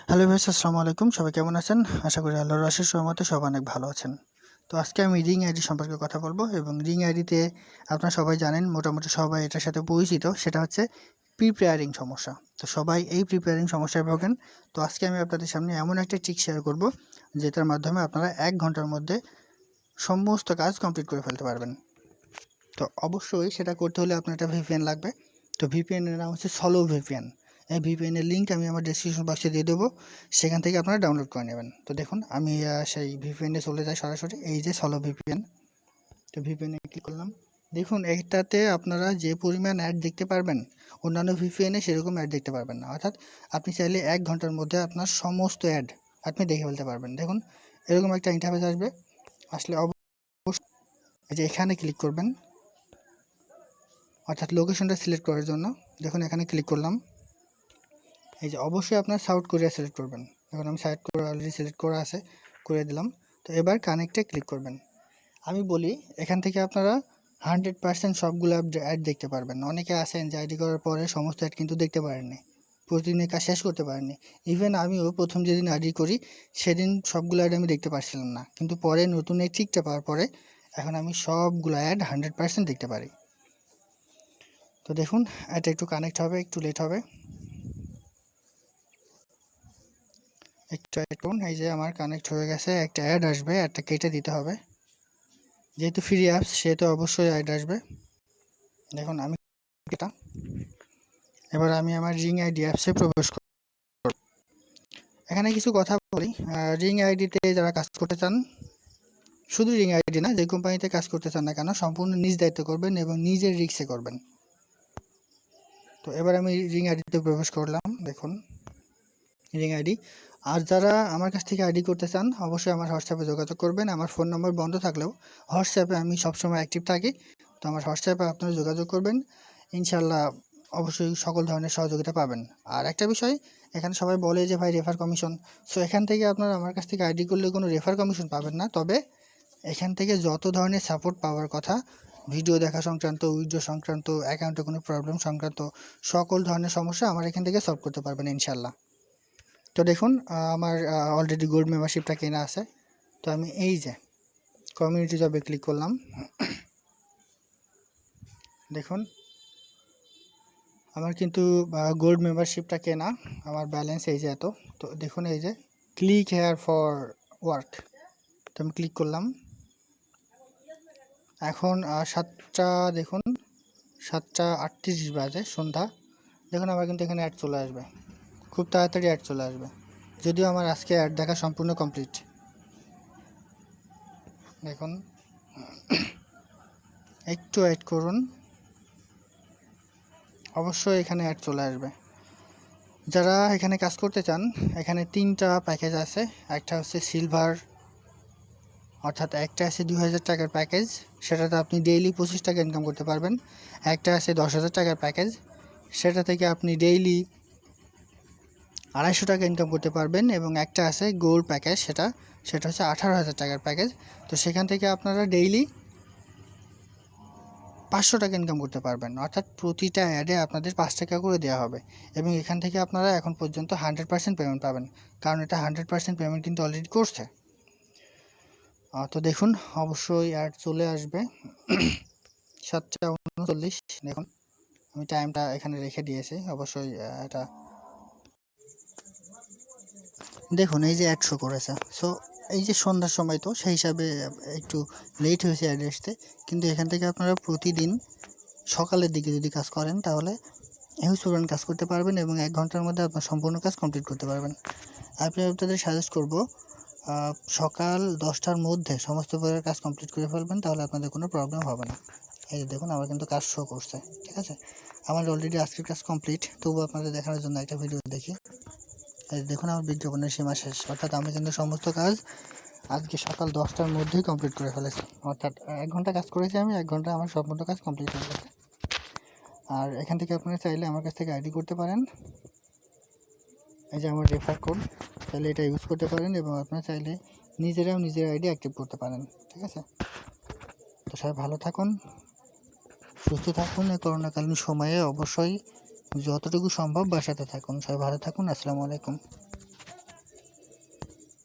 Hello vice, আসসালামু আলাইকুম। সবাই কেমন আছেন? আশা করি আল্লাহর অশেষ রহমতে সবাই অনেক ভালো আছেন। তো আজকে আমি রিং আইডি সম্পর্কে কথা বলবো এবং রিং আইডিতে আপনারা সবাই জানেন, মোটামুটি সবাই এটার সাথে পরিচিত, সেটা হচ্ছে প্রিপেয়ারিং সমস্যা। তো সবাই এই প্রিপেয়ারিং সমস্যায় ভোগেন। তো আজকে আমি আপনাদের সামনে এমন একটা ট্রিক শেয়ার করব যেটার মাধ্যমে আপনারা 1 ঘন্টার মধ্যে সমস্ত কাজ কমপ্লিট করে ফেলতে পারবেন। তো অবশ্যই সেটা করতে হলে আপনার একটা ভিপিএন লাগবে। তো ভিপিএন এর নাম হচ্ছে সলো ভিপিএন। এই ভিপিএন এর লিঙ্ক আমি আমার ডেসক্রিপশন বক্সে দিয়ে দেবো, সেখান থেকে আপনারা ডাউনলোড করে নেবেন। তো দেখুন আমি সেই ভিপিএন এ চলে যাই সরাসরি, এই যে সলো ভিপিএন। তো ভিপিএন এ ক্লিক করলাম। দেখুন এটাতে আপনারা যে পরিমাণ অ্যাড দেখতে পারবেন অন্যান্য ভিপিএন এ সেরকম অ্যাড দেখতে পারবেন না। অর্থাৎ আপনি চাইলে 1 ঘন্টার মধ্যে আপনার সমস্ত অ্যাড আপনি দেখে ফেলতে পারবেন। দেখুন এরকম একটা ইন্টারফেস আসবে, আসলে অবশ্যই এই যে এখানে ক্লিক করবেন, অর্থাৎ লোকেশনটা সিলেক্ট করার জন্য। দেখুন এখানে ক্লিক করলাম, এই যে অবশ্যই আপনার সাউথ কোরিয়া সিলেক্ট করবেন। এখন আমি সাউথ কোরিয়া অলরেডি সিলেক্ট করা আছে, করে দিলাম। তো এবার কানেক্টে ক্লিক করবেন। আমি বলি এখান থেকে আপনারা 100% সবগুলো অ্যাড দেখতে পারবেন। অনেকে আছেন যে আইডি করার পরে সমস্ত অ্যাড কিন্তু দেখতে পারেননি, প্রতিদিনের কাজ শেষ করতে পারেননি। ইভেন আমিও প্রথম যেদিন আইডি করি সেদিন সবগুলো অ্যাড আমি দেখতে পারছিলাম না, কিন্তু পরে নতুন এই ট্রিকটা পাওয়ার পরে এখন আমি সবগুলো অ্যাড 100% দেখতে পারি। তো দেখুন এটা একটু কানেক্ট হবে, একটু লেট হবে, একটু ওয়েট করুন। এই যে আমার কানেক্ট হয়ে গেছে, একটা অ্যাড আসবে, অ্যাডটা কেটে দিতে হবে। যেহেতু ফ্রি অ্যাপস সেহেতু অবশ্যই অ্যাড আসবে। দেখুন আমি এটা, এবার আমি আমার রিং আইডি অ্যাপসে প্রবেশ করব। এখানে কিছু কথা বলি। রিং আইডিতে যারা কাজ করতে চান, শুধু রিং আইডি না, যে কোম্পানিতে কাজ করতে চান না কেন, সম্পূর্ণ নিজ দায়িত্ব করবেন এবং নিজের রিস্কে করবেন। তো এবার আমি রিং আইডিতে প্রবেশ করলাম। দেখুন রিং আইডি। আর যারা আমার কাছ থেকে আইডি করতে চান অবশ্যই আমার হোয়াটসঅ্যাপে যোগাযোগ করবেন। আমার ফোন নম্বর বন্ধ থাকলেও হোয়াটসঅ্যাপে আমি সবসময় অ্যাক্টিভ থাকি। তো আমার হোয়াটসঅ্যাপে আপনারা যোগাযোগ করবেন, ইনশাল্লাহ অবশ্যই সকল ধরনের সহযোগিতা পাবেন। আর একটা বিষয়, এখানে সবাই বলে যে ভাই রেফার কমিশন, সো এখান থেকে আপনারা আমার কাছ থেকে আইডি করলে কোনো রেফার কমিশন পাবেন না। তবে এখান থেকে যত ধরনের সাপোর্ট পাওয়ার কথা, ভিডিও দেখা সংক্রান্ত, উইথড্র সংক্রান্ত, অ্যাকাউন্টে কোনো প্রবলেম সংক্রান্ত সকল ধরনের সমস্যা আমার এখান থেকে সলভ করতে পারবেন ইনশাল্লাহ। তো দেখুন আমার অলরেডি গোল্ড মেম্বারশিপটা কেনা আছে। তো আমি এই যে কমিউনিটি জবে ক্লিক করলাম। দেখুন আমার কিন্তু গোল্ড মেম্বারশিপটা কেনা, আমার ব্যালেন্স এই যে এত। তো দেখুন এই যে ক্লিক হেয়ার ফর ওয়ার্ক, তো আমি ক্লিক করলাম। এখন 7টা, দেখুন 7:38 বাজে সন্ধ্যা। দেখুন আমার কিন্তু এখানে অ্যাড চলে আসবে, খুব তাড়াতাড়ি অ্যাড চলে আসবে, যদিও আমার আজকে অ্যাড দেখা সম্পূর্ণ কমপ্লিট। দেখুন একটু ওয়েট করুন, অবশ্যই এখানে অ্যাড চলে আসবে। যারা এখানে কাজ করতে চান, এখানে 3টা প্যাকেজ আছে। একটা হচ্ছে সিলভার, অর্থাৎ একটা আছে 2000 টাকার প্যাকেজ, সেটাতে আপনি ডেইলি 25 টাকা ইনকাম করতে পারবেন। একটা আছে 10,000 টাকার প্যাকেজ, সেটা থেকে আপনি ডেইলি 250 টাকা ইনকাম করতে পারবেন। এবং একটা আছে গোল্ড প্যাকেজ, সেটা হচ্ছে 18,000 টাকার প্যাকেজ। তো সেখান থেকে আপনারা ডেইলি 500 টাকা ইনকাম করতে পারবেন। অর্থাৎ প্রতিটা অ্যাডে আপনাদের 5 টাকা করে দেওয়া হবে এবং এখান থেকে আপনারা এখন পর্যন্ত 100% পেমেন্ট পাবেন, কারণ এটা 100% পেমেন্ট কিন্তু অলরেডি করছে। তো দেখুন অবশ্যই অ্যাড চলে আসবে 7:39। দেখুন আমি টাইমটা এখানে রেখে দিয়েছি, অবশ্যই এটা দেখুন এই যে অ্যাড শো করেছে। সো এই যে সন্ধ্যার সময়, তো সেই হিসাবে একটু লেট হয়েছে অ্যাড আসতে, কিন্তু এখান থেকে আপনারা প্রতিদিন সকালের দিকে যদি কাজ করেন তাহলে হিউজ পরিমাণ কাজ করতে পারবেন এবং 1 ঘন্টার মধ্যে আপনার সম্পূর্ণ কাজ কমপ্লিট করতে পারবেন। আমি আপনাদের সাজেস্ট করব সকাল 10টার মধ্যে সমস্ত প্রকার কাজ কমপ্লিট করে ফেলবেন, তাহলে আপনাদের কোনো প্রবলেম হবে না। এই যে দেখুন আমার কিন্তু কাজ শো করছে, ঠিক আছে। আমার অলরেডি আজকের কাজ কমপ্লিট, তবুও আপনাদের দেখানোর জন্য একটা ভিডিও দেখি। এই দেখুন আমার বিজ্ঞাপনের সীমা শেষ, অর্থাৎ আমি কিন্তু সমস্ত কাজ আজকে সকাল 10টার মধ্যেই কমপ্লিট করে ফেলেছি। অর্থাৎ 1 ঘন্টা কাজ করেছি আমি, 1 ঘন্টা আমার সম্পূর্ণ কাজ কমপ্লিট হয়ে গেছে। আর এখান থেকে আপনারা চাইলে আমার কাছ থেকে আইডি করতে পারেন। এই যে আমার রেফার কোড, তাহলে এটা ইউজ করতে পারেন এবং আপনারা চাইলে নিজেরাও নিজের আইডি অ্যাক্টিভ করতে পারেন, ঠিক আছে। তো সবাই ভালো থাকুন, সুস্থ থাকুন। এই করোনাকালীন সময়ে অবশ্যই যতটুকু সম্ভব বাসাতে থাকুন। সবাই ভালো থাকুন। আসসালামু আলাইকুম।